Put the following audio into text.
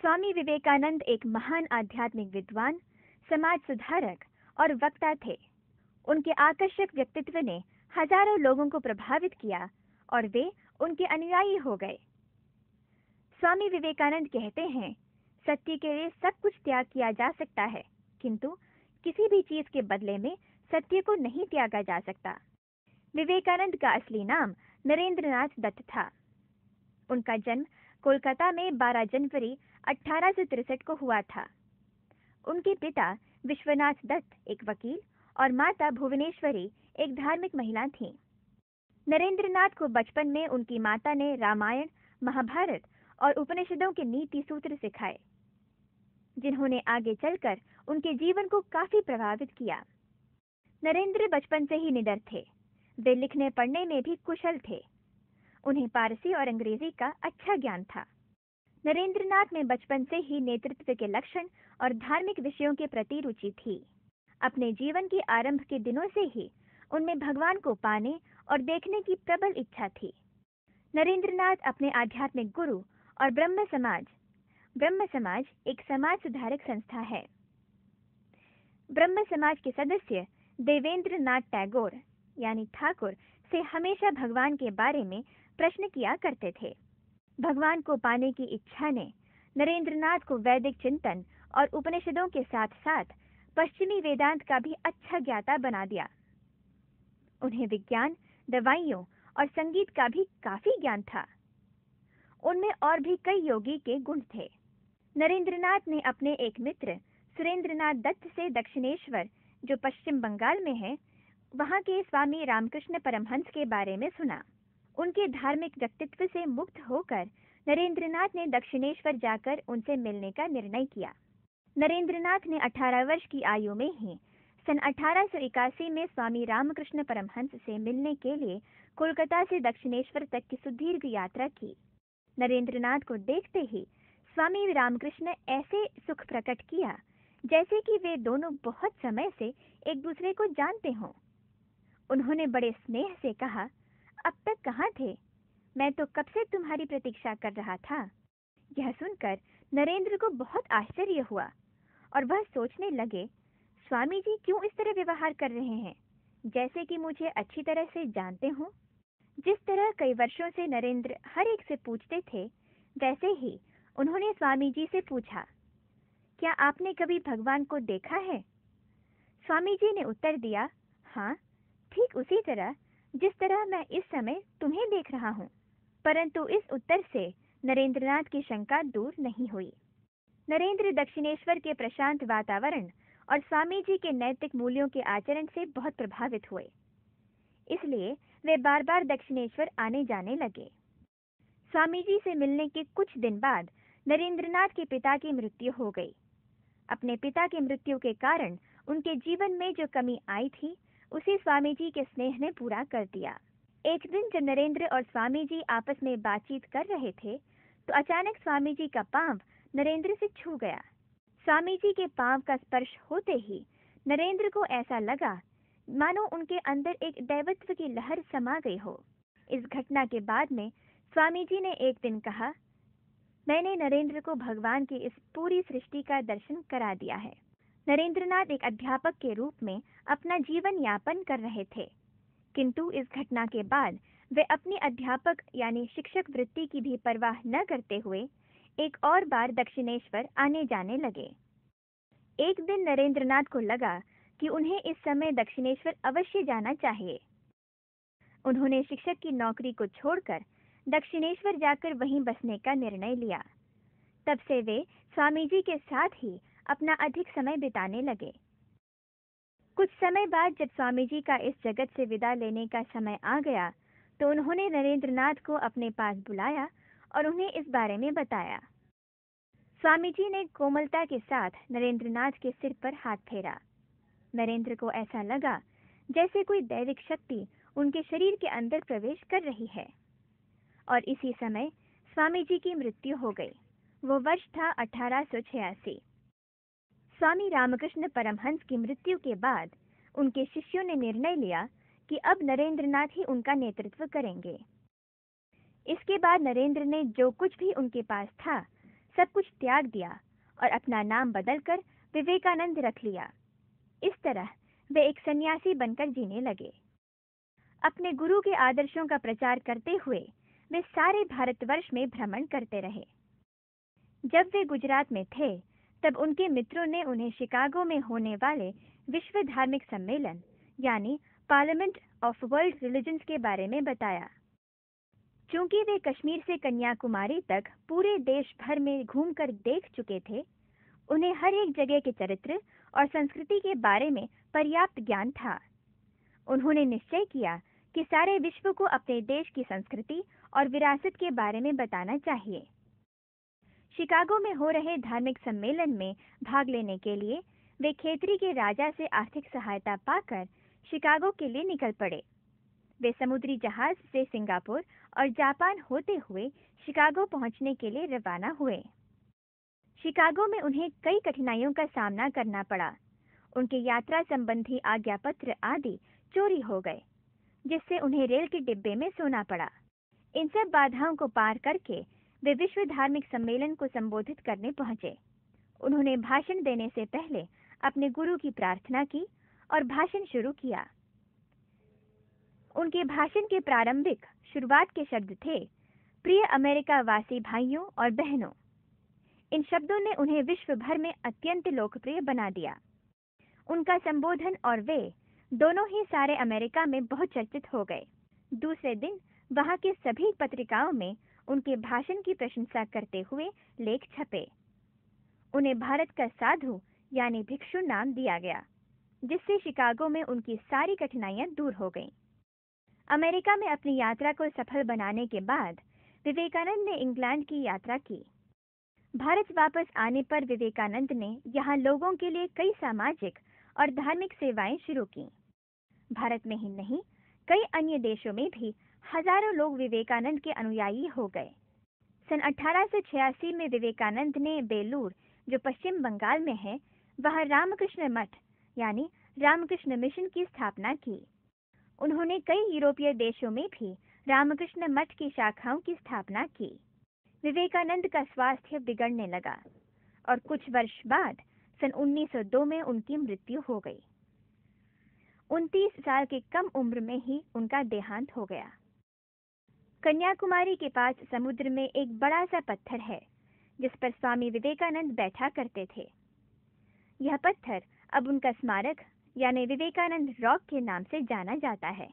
स्वामी विवेकानंद एक महान आध्यात्मिक विद्वान, समाज सुधारक और वक्ता थे। उनके आकर्षक व्यक्तित्व ने हजारों लोगों को प्रभावित किया और वे उनके अनुयायी हो गए। स्वामी विवेकानंद कहते हैं, सत्य के लिए सब कुछ त्याग किया जा सकता है, किंतु किसी भी चीज के बदले में सत्य को नहीं त्यागा जा सकता। विवेकानंद का असली नाम नरेंद्रनाथ दत्त था। उनका जन्म कोलकाता में 12 जनवरी 1863 को हुआ था। उनके पिता विश्वनाथ दत्त एक वकील और माता भुवनेश्वरी एक धार्मिक महिला थीं। नरेंद्रनाथ को बचपन में उनकी माता ने रामायण, महाभारत और उपनिषदों के नीति सूत्र सिखाए, जिन्होंने आगे चलकर उनके जीवन को काफी प्रभावित किया। नरेंद्र बचपन से ही निडर थे। वे लिखने पढ़ने में भी कुशल थे। उन्हें पारसी और अंग्रेजी का अच्छा ज्ञान था। नरेंद्रनाथ में बचपन से ही नेतृत्व के लक्षण और धार्मिक विषयों के प्रति रुचि थी। अपने जीवन के आरंभ के दिनों से ही उनमें भगवान को पाने और देखने की प्रबल इच्छा थी। नरेंद्रनाथ अपने आध्यात्मिक गुरु और ब्रह्म समाज एक समाज सुधारक संस्था है। ब्रह्म समाज के सदस्य देवेंद्र नाथ टैगोर यानी ठाकुर से हमेशा भगवान के बारे में प्रश्न किया करते थे। भगवान को पाने की इच्छा ने नरेंद्रनाथ को वैदिक चिंतन और उपनिषदों के साथ साथ पश्चिमी वेदांत का भी अच्छा ज्ञाता बना दिया। उन्हें विज्ञान, दवाइयों और संगीत का भी काफी ज्ञान था। उनमें और भी कई योगी के गुण थे। नरेंद्रनाथ ने अपने एक मित्र सुरेंद्रनाथ दत्त से दक्षिणेश्वर, जो पश्चिम बंगाल में है, वहां के स्वामी रामकृष्ण परमहंस के बारे में सुना। उनके धार्मिक व्यक्तित्व से मुग्ध होकर नरेंद्रनाथ ने दक्षिणेश्वर जाकर उनसे मिलने का निर्णय किया। नरेंद्रनाथ ने 18 वर्ष की आयु में ही सन 1881 में स्वामी रामकृष्ण परमहंस से मिलने के लिए कोलकाता से दक्षिणेश्वर तक की सुदीर्घ यात्रा की। नरेंद्रनाथ को देखते ही स्वामी रामकृष्ण ऐसे सुख प्रकट किया जैसे कि वे दोनों बहुत समय से एक दूसरे को जानते हों। उन्होंने बड़े स्नेह से कहा, अब तक कहाँ थे? मैं तो कब से तुम्हारी प्रतीक्षा कर रहा था। यह सुनकर नरेंद्र को बहुत आश्चर्य हुआ और वह सोचने लगे, स्वामी जी क्यों इस तरह व्यवहार कर रहे हैं, जैसे कि मुझे अच्छी तरह से जानते हों। जिस तरह कई वर्षों से नरेंद्र हर एक से पूछते थे, वैसे ही उन्होंने स्वामी जी से पूछा, क्या आपने कभी भगवान को देखा है? स्वामी जी ने उत्तर दिया, हाँ, ठीक उसी तरह जिस तरह मैं इस समय तुम्हें देख रहा हूँ। परंतु इस उत्तर से नरेंद्रनाथ की शंका दूर नहीं हुई। नरेंद्र दक्षिणेश्वर के प्रशांत वातावरण और स्वामी जी के नैतिक मूल्यों के आचरण से बहुत प्रभावित हुए। इसलिए वे बार बार दक्षिणेश्वर आने जाने लगे। स्वामी जी से मिलने के कुछ दिन बाद नरेंद्रनाथ के पिता की मृत्यु हो गई। अपने पिता की मृत्यु के कारण उनके जीवन में जो कमी आई थी, उसे स्वामी जी के स्नेह ने पूरा कर दिया। एक दिन जब नरेंद्र और स्वामी जी आपस में बातचीत कर रहे थे, तो अचानक स्वामी जी का पांव नरेंद्र से छू गया। स्वामी जी के पांव का स्पर्श होते ही नरेंद्र को ऐसा लगा मानो उनके अंदर एक दैवत्व की लहर समा गई हो। इस घटना के बाद में स्वामी जी ने एक दिन कहा, मैंने नरेंद्र को भगवान की इस पूरी सृष्टि का दर्शन करा दिया है। नरेंद्रनाथ एक अध्यापक के रूप में अपना जीवन यापन कर रहे थे, किंतु इस घटना के बाद वे अपनी अध्यापक यानी शिक्षक वृत्ति की भी परवाह न करते हुए एक और बार दक्षिणेश्वर आने जाने लगे। एक दिन नरेंद्रनाथ को लगा कि उन्हें इस समय दक्षिणेश्वर अवश्य जाना चाहिए। उन्होंने शिक्षक की नौकरी को छोड़कर दक्षिणेश्वर जाकर वहीं बसने का निर्णय लिया। तब से वे स्वामी जी के साथ ही अपना अधिक समय बिताने लगे। कुछ समय बाद जब स्वामी जी का इस जगत से विदा लेने का समय आ गया, तो उन्होंने नरेंद्रनाथ को अपने पास बुलाया और उन्हें इस बारे में बताया। स्वामी जी ने कोमलता के साथ नरेंद्रनाथ के सिर पर हाथ फेरा। नरेंद्र को ऐसा लगा जैसे कोई दैविक शक्ति उनके शरीर के अंदर प्रवेश कर रही है। और इसी समय स्वामी जी की मृत्यु हो गई। वो वर्ष था 1886। स्वामी रामकृष्ण परमहंस की मृत्यु के बाद उनके शिष्यों ने निर्णय लिया कि अब नरेंद्रनाथ ही उनका नेतृत्व करेंगे। इसके बाद नरेंद्र ने जो कुछ भी उनके पास था सब कुछ त्याग दिया और अपना नाम बदलकर विवेकानंद रख लिया। इस तरह वे एक सन्यासी बनकर जीने लगे। अपने गुरु के आदर्शों का प्रचार करते हुए वे सारे भारतवर्ष में भ्रमण करते रहे। जब वे गुजरात में थे तब उनके मित्रों ने उन्हें शिकागो में होने वाले विश्व धार्मिक सम्मेलन यानी पार्लियामेंट ऑफ वर्ल्ड रिलीजन्स के बारे में बताया। चूंकि वे कश्मीर से कन्याकुमारी तक पूरे देश भर में घूमकर देख चुके थे, उन्हें हर एक जगह के चरित्र और संस्कृति के बारे में पर्याप्त ज्ञान था। उन्होंने निश्चय किया कि सारे विश्व को अपने देश की संस्कृति और विरासत के बारे में बताना चाहिए। शिकागो में हो रहे धार्मिक सम्मेलन में भाग लेने के लिए वे खेतरी के राजा से आर्थिक सहायता पाकर शिकागो के लिए निकल पड़े। वे समुद्री जहाज से सिंगापुर और जापान होते हुए शिकागो पहुंचने के लिए रवाना हुए। शिकागो में उन्हें कई कठिनाइयों का सामना करना पड़ा। उनके यात्रा संबंधी आज्ञा पत्र आदि चोरी हो गए, जिससे उन्हें रेल के डिब्बे में सोना पड़ा। इन सब बाधाओं को पार करके वे विश्व धार्मिक सम्मेलन को संबोधित करने पहुंचे। उन्होंने भाषण देने से पहले अपने गुरु की प्रार्थना की और भाषण शुरू किया। उनके भाषण के प्रारंभिक शुरुआत के शब्द थे, प्रिय अमेरिका वासी भाइयों और बहनों। इन शब्दों ने उन्हें विश्व भर में अत्यंत लोकप्रिय बना दिया। उनका संबोधन और वे दोनों ही सारे अमेरिका में बहुत चर्चित हो गए। दूसरे दिन वहां के सभी पत्रिकाओं में उनके भाषण की प्रशंसा करते हुए लेख छपे। उन्हें भारत का साधु यानी भिक्षु नाम दिया गया, जिससे शिकागो में उनकी सारी कठिनाइयां दूर हो गईं। अमेरिका में अपनी यात्रा को सफल बनाने के बाद विवेकानंद ने इंग्लैंड की यात्रा की। भारत वापस आने पर विवेकानंद ने यहाँ लोगों के लिए कई सामाजिक और धार्मिक सेवाएं शुरू की। भारत में ही नहीं, कई अन्य देशों में भी हजारों लोग विवेकानंद के अनुयायी हो गए। सन 1886 में विवेकानंद ने बेलूर, जो पश्चिम बंगाल में है, वहां रामकृष्ण मठ यानी रामकृष्ण मिशन की स्थापना की। उन्होंने कई यूरोपीय देशों में भी रामकृष्ण मठ की शाखाओं की स्थापना की। विवेकानंद का स्वास्थ्य बिगड़ने लगा और कुछ वर्ष बाद सन 1902 में उनकी मृत्यु हो गई। 29 साल की कम उम्र में ही उनका देहांत हो गया। कन्याकुमारी के पास समुद्र में एक बड़ा सा पत्थर है, जिस पर स्वामी विवेकानंद बैठा करते थे। यह पत्थर अब उनका स्मारक यानी विवेकानंद रॉक के नाम से जाना जाता है।